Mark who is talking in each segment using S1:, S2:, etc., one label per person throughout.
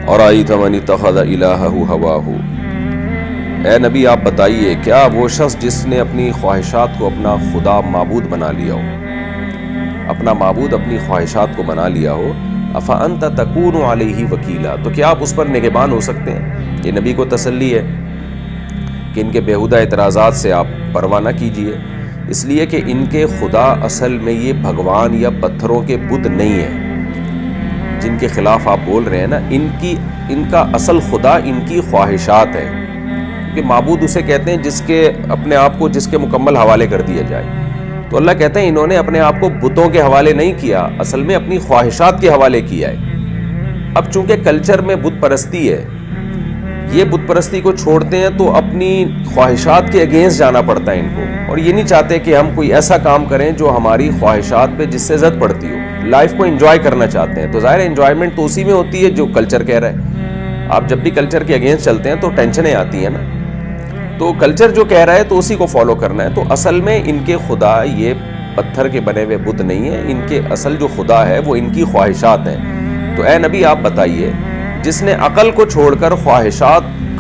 S1: ارأیت من اتخذ الہہ ہواہ، اے نبی آپ بتائیے کیا وہ شخص جس نے اپنی خواہشات کو اپنا خدا معبود بنا لیا ہو، اپنا معبود اپنی خواہشات کو بنا لیا ہو، افانت تکون علیہ وکیلا، تو کیا آپ اس پر نگہبان ہو سکتے ہیں؟ یہ نبی کو تسلی ہے کہ ان کے بیہودہ اعتراضات سے آپ پرواہ نہ کیجیے، اس لیے کہ ان کے خدا اصل میں یہ بھگوان یا پتھروں کے بت نہیں ہیں جن کے خلاف آپ بول رہے ہیں نا، ان کا اصل خدا ان کی خواہشات ہے، کہ معبود اسے کہتے ہیں جس کے اپنے آپ کو جس کے مکمل حوالے کر دیا جائے۔ تو اللہ کہتے ہیں انہوں نے اپنے آپ کو بتوں کے حوالے نہیں کیا، اصل میں اپنی خواہشات کے حوالے کیا ہے۔ اب چونکہ کلچر میں بت پرستی ہے، یہ بت پرستی کو چھوڑتے ہیں تو اپنی خواہشات کے اگینسٹ جانا پڑتا ہے ان کو، اور یہ نہیں چاہتے کہ ہم کوئی ایسا کام کریں جو ہماری خواہشات پہ جس سے زد پڑتی ہو، لائف کو انجوائے کرنا چاہتے ہیں۔ تو ظاہر ہے انجوائمنٹ تو اسی میں ہوتی ہے جو کلچر کہہ رہا ہے۔ آپ جب بھی کلچر کے اگینسٹ چلتے ہیں تو ٹینشنیں آتی ہیں نا، تو کلچر جو کہہ رہا ہے تو اسی کو فالو کرنا ہے۔ تو اصل میں ان کے خدا یہ پتھر کے بنے ہوئے بت نہیں ہیں، ان کے اصل جو خدا ہے وہ ان کی خواہشات ہیں۔ تو اے نبی آپ بتائیے جس نے عقل کو چھوڑ کر خواہشات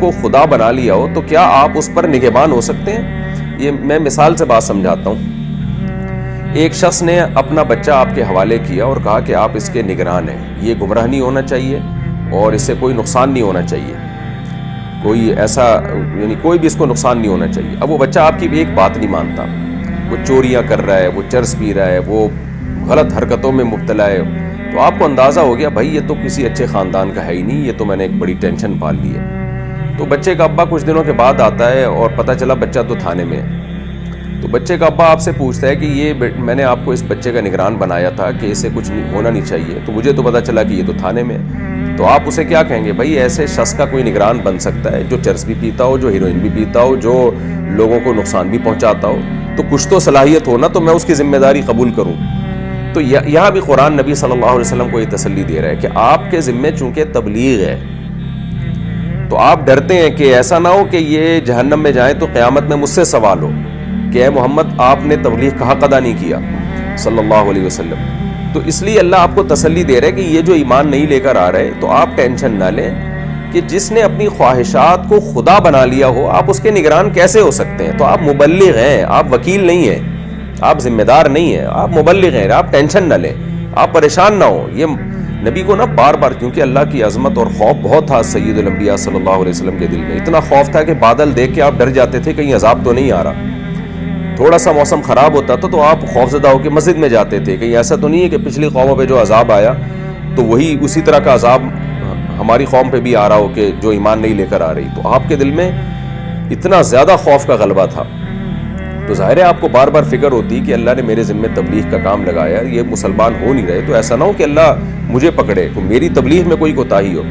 S1: کو خدا بنا لیا ہو، تو کیا آپ اس پر نگہبان ہو سکتے ہیں؟ یہ میں مثال سے بات سمجھاتا ہوں۔ ایک شخص نے اپنا بچہ آپ کے حوالے کیا اور کہا کہ آپ اس کے نگران ہیں، یہ گمراہ نہیں ہونا چاہیے اور اس سے کوئی نقصان نہیں ہونا چاہیے، کوئی ایسا یعنی کوئی بھی اس کو نقصان نہیں ہونا چاہیے۔ اب وہ بچہ آپ کی بھی ایک بات نہیں مانتا، وہ چوریاں کر رہا ہے، وہ چرس پی رہا ہے، وہ غلط حرکتوں میں مبتلا ہے، تو آپ کو اندازہ ہو گیا بھائی یہ تو کسی اچھے خاندان کا ہے ہی نہیں، یہ تو میں نے ایک بڑی ٹینشن پال لی ہے۔ تو بچے کا ابا کچھ دنوں کے بعد آتا ہے اور پتہ چلا بچہ تو تھانے میں ہے۔ تو بچے کا ابا آپ سے پوچھتا ہے کہ یہ میں نے آپ کو اس بچے کا نگران بنایا تھا کہ اسے کچھ ہونا نہیں چاہیے، تو مجھے تو پتہ چلا کہ یہ تو تھانے میں ہے۔ تو آپ اسے کیا کہیں گے؟ بھائی ایسے شخص کا کوئی نگران بن سکتا ہے جو چرس بھی پیتا ہو، جو ہیروئن بھی پیتا ہو، جو لوگوں کو نقصان بھی پہنچاتا ہو؟ تو کچھ تو صلاحیت ہو نا، تو میں اس کی ذمہ داری قبول کروں۔ تو یہاں بھی قرآن نبی صلی اللہ علیہ وسلم کو یہ تسلی دے رہا ہے کہ آپ کے ذمے چونکہ تبلیغ ہے، تو آپ ڈرتے ہیں کہ ایسا نہ ہو کہ یہ جہنم میں جائیں تو قیامت میں مجھ سے سوال ہو کہ اے محمد آپ نے تبلیغ کا حق ادا نہیں کیا صلی اللہ علیہ وسلم۔ تو اس لیے اللہ آپ کو تسلی دے رہا ہے کہ یہ جو ایمان نہیں لے کر آ رہے تو آپ ٹینشن نہ لیں، کہ جس نے اپنی خواہشات کو خدا بنا لیا ہو آپ اس کے نگران کیسے ہو سکتے ہیں؟ تو آپ مبلغ ہیں، آپ وکیل نہیں ہیں، آپ ذمہ دار نہیں ہیں، آپ مبلغ ہیں، آپ ٹینشن نہ لیں، آپ پریشان نہ ہوں۔ یہ نبی کو نا بار بار، کیونکہ اللہ کی عظمت اور خوف بہت تھا سید الانبیاء صلی اللہ علیہ وسلم کے دل میں، اتنا خوف تھا کہ بادل دیکھ کے آپ ڈر جاتے تھے کہیں عذاب تو نہیں آ رہا۔ تھوڑا سا موسم خراب ہوتا تھا تو آپ خوفزدہ ہو کے مسجد میں جاتے تھے، کہیں ایسا تو نہیں ہے کہ پچھلی قوموں پہ جو عذاب آیا تو وہی اسی طرح کا عذاب ہماری قوم پہ بھی آ رہا ہو کہ جو ایمان نہیں لے کر آ رہی۔ تو آپ کے دل میں اتنا زیادہ خوف کا غلبہ تھا، تو ظاہر ہے آپ کو بار بار فکر ہوتی کہ اللہ نے میرے ذمہ تبلیغ کا کام لگایا، یہ مسلمان ہو نہیں رہے، تو ایسا نہ ہو کہ اللہ مجھے پکڑے، تو میری تبلیغ میں کوئی کوتاہی ہو۔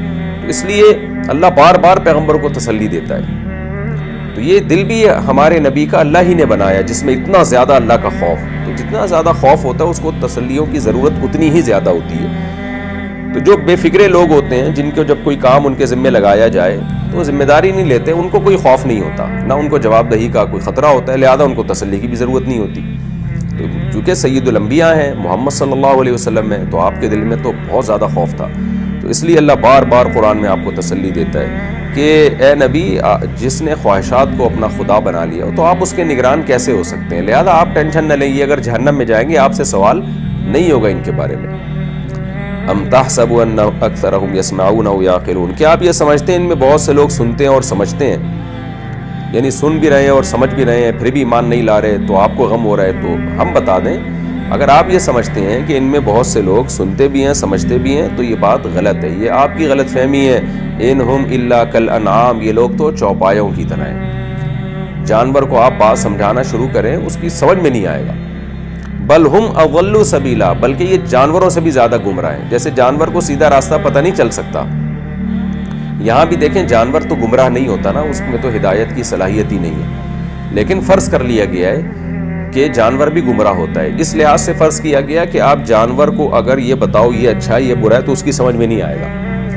S1: تو اس لیے اللہ بار بار پیغمبر کو تسلی دیتا ہے۔ تو یہ دل بھی ہمارے نبی کا اللہ ہی نے بنایا جس میں اتنا زیادہ اللہ کا خوف، تو جتنا زیادہ خوف ہوتا ہے اس کو تسلیوں کی ضرورت اتنی ہی زیادہ ہوتی ہے۔ تو جو بے فکرے لوگ ہوتے ہیں جن کو جب کوئی کام ان کے ذمہ لگایا جائے تو وہ ذمہ داری نہیں لیتے، ان کو کوئی خوف نہیں ہوتا، نہ ان کو جواب دہی کا کوئی خطرہ ہوتا ہے، لہذا ان کو تسلی کی بھی ضرورت نہیں ہوتی۔ تو چونکہ سید الانبیاء ہیں، محمد صلی اللہ علیہ وسلم ہیں، تو آپ کے دل میں تو بہت زیادہ خوف تھا، تو اس لیے اللہ بار بار قرآن میں آپ کو تسلی دیتا ہے کہ اے نبی جس نے خواہشات کو اپنا خدا بنا لیا تو آپ اس کے نگران کیسے ہو سکتے ہیں؟ لہذا آپ ٹینشن نہ لیں، اگر جہنم میں جائیں گے آپ سے سوال نہیں ہوگا ان کے بارے میں۔ ام تحسب ان اکثرهم يسمعون او يعقلون، کیا آپ یہ سمجھتے ہیں ان میں بہت سے لوگ سنتے ہیں اور سمجھتے ہیں؟ یعنی سن بھی رہے ہیں اور سمجھ بھی رہے ہیں پھر بھی ایمان نہیں لا رہے، تو آپ کو غم ہو رہا ہے۔ تو ہم بتا دیں اگر آپ یہ سمجھتے ہیں کہ ان میں بہت سے لوگ سنتے بھی ہیں سمجھتے بھی ہیں تو یہ بات غلط ہے، یہ آپ کی غلط فہمی ہے۔ انہم الا کالانعام، یہ لوگ تو چوپایوں کی طرح ہیں۔ جانور کو آپ بات سمجھانا شروع کریں اس کی سمجھ میں نہیں آئے گا۔ بل ہم اضل سبیلا، بلکہ یہ جانوروں سے بھی زیادہ گمراہ ہیں۔ جیسے جانور کو سیدھا راستہ پتہ نہیں چل سکتا، یہاں بھی دیکھیں جانور تو گمراہ نہیں ہوتا نا، اس میں تو ہدایت کی صلاحیت ہی نہیں ہے، لیکن فرض کر لیا گیا ہے کہ جانور بھی گمراہ ہوتا ہے۔ اس لحاظ سے فرض کیا گیا کہ آپ جانور کو اگر یہ بتاؤ یہ اچھا ہے یہ برا ہے تو اس کی سمجھ میں نہیں آئے گا،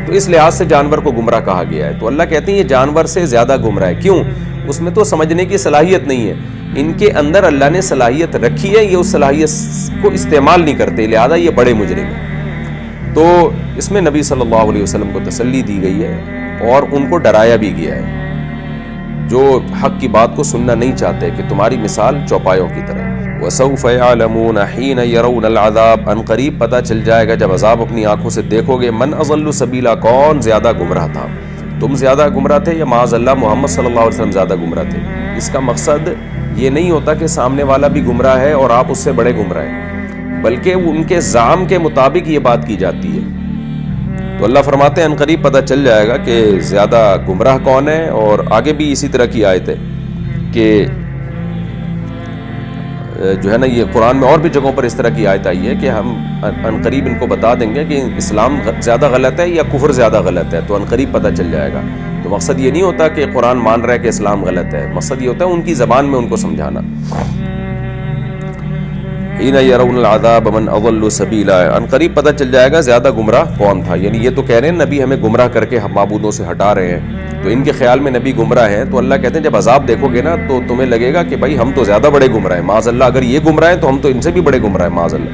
S1: تو اس لحاظ سے جانور کو گمراہ کہا گیا ہے۔ تو اللہ کہتے ہیں یہ جانور سے زیادہ گمراہ ہے، کیوں؟ اس میں تو سمجھنے کی صلاحیت نہیں ہے، ان کے اندر اللہ نے صلاحیت رکھی ہے، یہ اس صلاحیت کو استعمال نہیں کرتے، لہذا یہ بڑے مجرم ہیں۔ تو اس میں نبی صلی اللہ علیہ وسلم کو تسلی دی گئی ہے اور ان کو ڈرایا بھی گیا ہے جو حق کی بات کو سننا نہیں چاہتے کہ تمہاری مثال چوپایوں کی طرح. وَسَوْفَ يَعْلَمُونَ حِينَ يَرَوْنَ الْعَذَابَ، ان قریب پتہ چل جائے گا جب عذاب اپنی آنکھوں سے دیکھو گے، من اضل سبیلا، کون زیادہ گمراہ تھا، تم زیادہ گمراہ تھے یا معاذ اللہ محمد صلی اللہ علیہ وسلم زیادہ گمراہ تھے. اس کا مقصد یہ نہیں ہوتا کہ سامنے والا بھی گمراہ ہے اور آپ اس سے بڑے گمراہ ہیں، بلکہ ان کے زعم کے مطابق یہ بات کی جاتی ہے. تو اللہ فرماتے ہیں ان قریب پتہ چل جائے گا کہ زیادہ گمراہ کون ہے. اور آگے بھی اسی طرح کی آیت ہے کہ جو ہے نا یہ قرآن میں اور بھی جگہوں پر اس طرح کی آیت آئی ہے کہ ہم ان قریب ان کو بتا دیں گے کہ اسلام زیادہ غلط ہے یا کفر زیادہ غلط ہے، تو ان قریب پتہ چل جائے گا. تو مقصد یہ نہیں ہوتا کہ قرآن مان رہا ہے کہ اسلام غلط ہے، مقصد یہ ہوتا ہے ان کی زبان میں ان کو سمجھانا. حین یرون العذاب من اضل سبیلا، ان قریب پتہ چل جائے گا زیادہ گمراہ کون تھا. یعنی یہ تو کہہ رہے ہیں نبی ہمیں گمراہ کر کے معبودوں سے ہٹا رہے ہیں، تو ان کے خیال میں نبی گمراہ ہیں. تو اللہ کہتے ہیں جب عذاب دیکھو گے نا تو تمہیں لگے گا کہ بھائی ہم تو زیادہ بڑے گمراہ ہیں، معاذ اللہ اگر یہ گمراہ ہیں تو ہم تو ان سے بھی بڑے گمراہ ہیں معاذ اللہ.